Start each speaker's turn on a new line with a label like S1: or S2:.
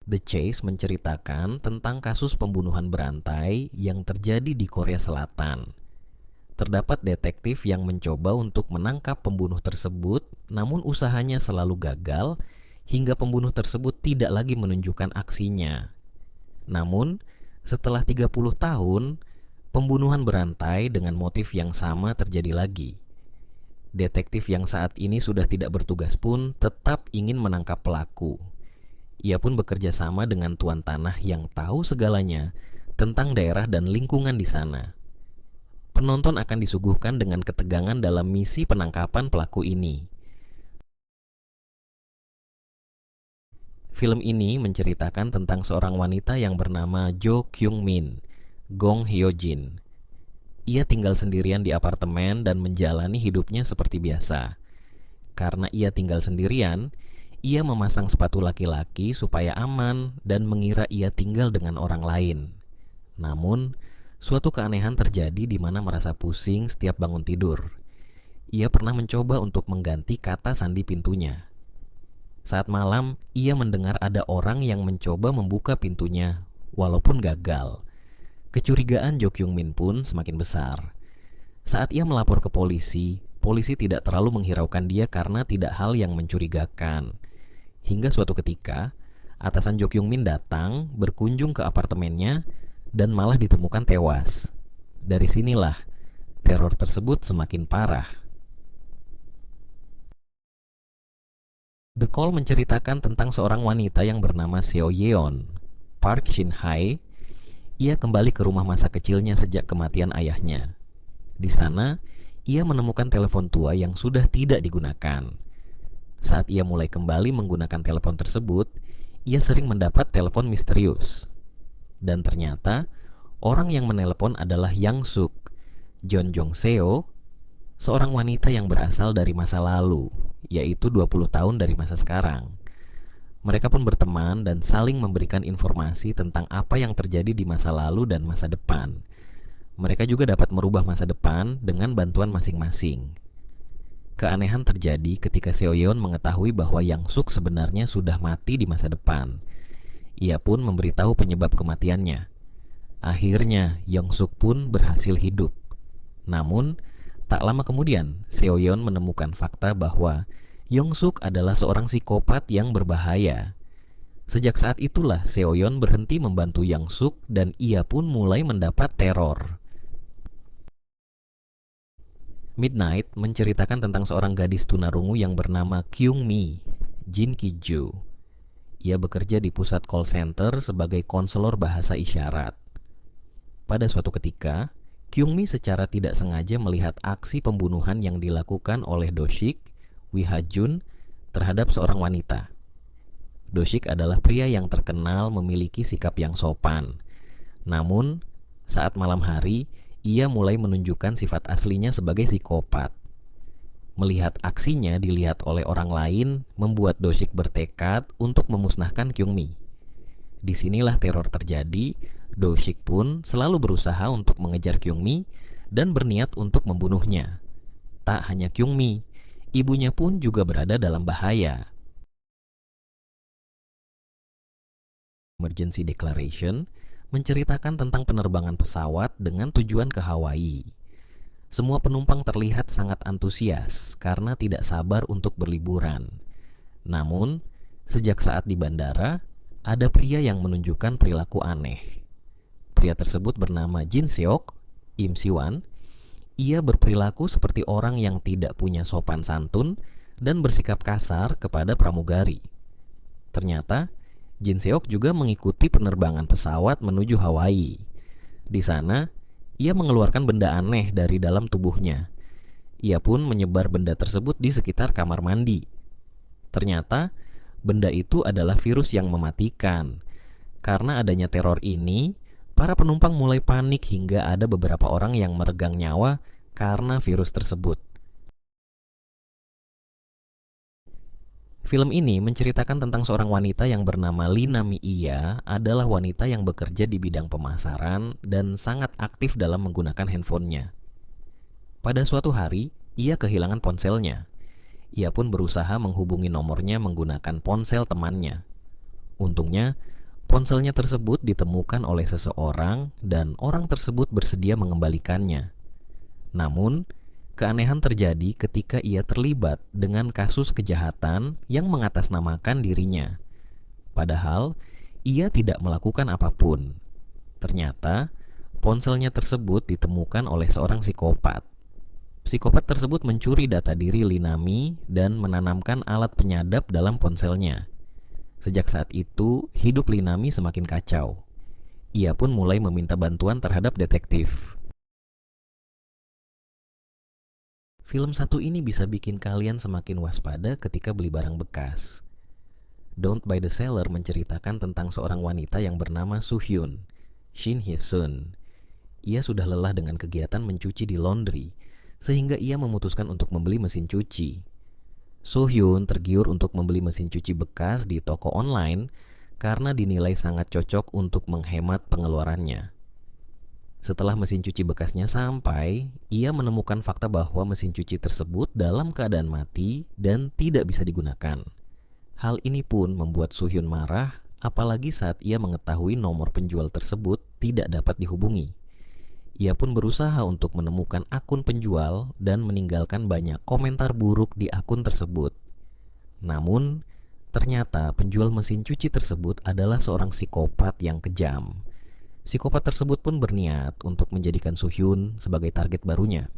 S1: The Chase menceritakan tentang kasus pembunuhan berantai yang terjadi di Korea Selatan. Terdapat detektif yang mencoba untuk menangkap pembunuh tersebut, namun usahanya selalu gagal hingga pembunuh tersebut tidak lagi menunjukkan aksinya. Namun, setelah 30 tahun, pembunuhan berantai dengan motif yang sama terjadi lagi. Detektif yang saat ini sudah tidak bertugas pun tetap ingin menangkap pelaku. Ia pun bekerja sama dengan tuan tanah yang tahu segalanya tentang daerah dan lingkungan di sana. Penonton akan disuguhkan dengan ketegangan dalam misi penangkapan pelaku ini. Film ini menceritakan tentang seorang wanita yang bernama Jo Kyung Min, Gong Hyo Jin. Ia tinggal sendirian di apartemen dan menjalani hidupnya seperti biasa. Karena ia tinggal sendirian, ia memasang sepatu laki-laki supaya aman dan mengira ia tinggal dengan orang lain. Namun, suatu keanehan terjadi di mana merasa pusing setiap bangun tidur. Ia pernah mencoba untuk mengganti kata sandi pintunya. Saat malam, ia mendengar ada orang yang mencoba membuka pintunya, walaupun gagal. Kecurigaan Jo Kyung Min pun semakin besar. Saat ia melapor ke polisi, polisi tidak terlalu menghiraukan dia karena tidak hal yang mencurigakan. Hingga suatu ketika, atasan Jo Kyung Min datang berkunjung ke apartemennya dan malah ditemukan tewas. Dari sinilah, teror tersebut semakin parah. The Call menceritakan tentang seorang wanita yang bernama Seo Yeon, Park Shin Hye. Ia kembali ke rumah masa kecilnya sejak kematian ayahnya. Di sana, ia menemukan telepon tua yang sudah tidak digunakan. Saat ia mulai kembali menggunakan telepon tersebut, ia sering mendapat telepon misterius. Dan ternyata, orang yang menelepon adalah Yang Suk, Jeon Jong Seo, seorang wanita yang berasal dari masa lalu, yaitu 20 tahun dari masa sekarang. Mereka pun berteman dan saling memberikan informasi tentang apa yang terjadi di masa lalu dan masa depan. Mereka juga dapat merubah masa depan dengan bantuan masing-masing. Keanehan terjadi ketika Seo Yeon mengetahui bahwa Yang Suk sebenarnya sudah mati di masa depan. Ia pun memberitahu penyebab kematiannya. Akhirnya, Yang Suk pun berhasil hidup. Namun, tak lama kemudian, Seo Yeon menemukan fakta bahwa Yong Suk adalah seorang psikopat yang berbahaya. Sejak saat itulah Seo Yeon berhenti membantu Yang Suk dan ia pun mulai mendapat teror. Midnight menceritakan tentang seorang gadis tunarungu yang bernama Kyung Mi, Jin Ki-ju. Ia bekerja di pusat call center sebagai konselor bahasa isyarat. Pada suatu ketika, Kyung Mi secara tidak sengaja melihat aksi pembunuhan yang dilakukan oleh Do-sik, Wi Ha-jun, terhadap seorang wanita. Do-sik adalah pria yang terkenal memiliki sikap yang sopan. Namun, saat malam hari, ia mulai menunjukkan sifat aslinya sebagai psikopat. Melihat aksinya dilihat oleh orang lain, membuat Do-sik bertekad untuk memusnahkan Kyung Mi. Disinilah teror terjadi. Do-sik pun selalu berusaha untuk mengejar Kyung Mi dan berniat untuk membunuhnya. Tak hanya Kyung Mi, ibunya pun juga berada dalam bahaya. Emergency Declaration menceritakan tentang penerbangan pesawat dengan tujuan ke Hawaii. Semua penumpang terlihat sangat antusias karena tidak sabar untuk berliburan. Namun, sejak saat di bandara, ada pria yang menunjukkan perilaku aneh. Pria tersebut bernama Jin Seok, Im Siwan. Ia berperilaku seperti orang yang tidak punya sopan santun dan bersikap kasar kepada pramugari. Ternyata, Jin Seok juga mengikuti penerbangan pesawat menuju Hawaii. Di sana, ia mengeluarkan benda aneh dari dalam tubuhnya. Ia pun menyebar benda tersebut di sekitar kamar mandi. Ternyata, benda itu adalah virus yang mematikan. Karena adanya teror ini, para penumpang mulai panik hingga ada beberapa orang yang meregang nyawa karena virus tersebut. Film ini menceritakan tentang seorang wanita yang bernama Lina Miia adalah wanita yang bekerja di bidang pemasaran dan sangat aktif dalam menggunakan handphonenya. Pada suatu hari, ia kehilangan ponselnya. Ia pun berusaha menghubungi nomornya menggunakan ponsel temannya. Untungnya, Ponselnya tersebut ditemukan oleh seseorang dan orang tersebut bersedia mengembalikannya. Namun, keanehan terjadi ketika ia terlibat dengan kasus kejahatan yang mengatasnamakan dirinya. Padahal, ia tidak melakukan apapun. Ternyata, ponselnya tersebut ditemukan oleh seorang psikopat. Psikopat tersebut mencuri data diri Linami dan menanamkan alat penyadap dalam ponselnya. Sejak saat itu, hidup Linami semakin kacau. Ia pun mulai meminta bantuan terhadap detektif. Film satu ini bisa bikin kalian semakin waspada ketika beli barang bekas. Don't Buy the Seller menceritakan tentang seorang wanita yang bernama Soo-hyun, Shin Hye-sun. Ia sudah lelah dengan kegiatan mencuci di laundry, sehingga ia memutuskan untuk membeli mesin cuci. Soo-hyun tergiur untuk membeli mesin cuci bekas di toko online karena dinilai sangat cocok untuk menghemat pengeluarannya. Setelah mesin cuci bekasnya sampai, ia menemukan fakta bahwa mesin cuci tersebut dalam keadaan mati dan tidak bisa digunakan. Hal ini pun membuat Soo-hyun marah, apalagi saat ia mengetahui nomor penjual tersebut tidak dapat dihubungi. Ia pun berusaha untuk menemukan akun penjual dan meninggalkan banyak komentar buruk di akun tersebut. Namun, ternyata penjual mesin cuci tersebut adalah seorang psikopat yang kejam. Psikopat tersebut pun berniat untuk menjadikan Soo-hyun sebagai target barunya.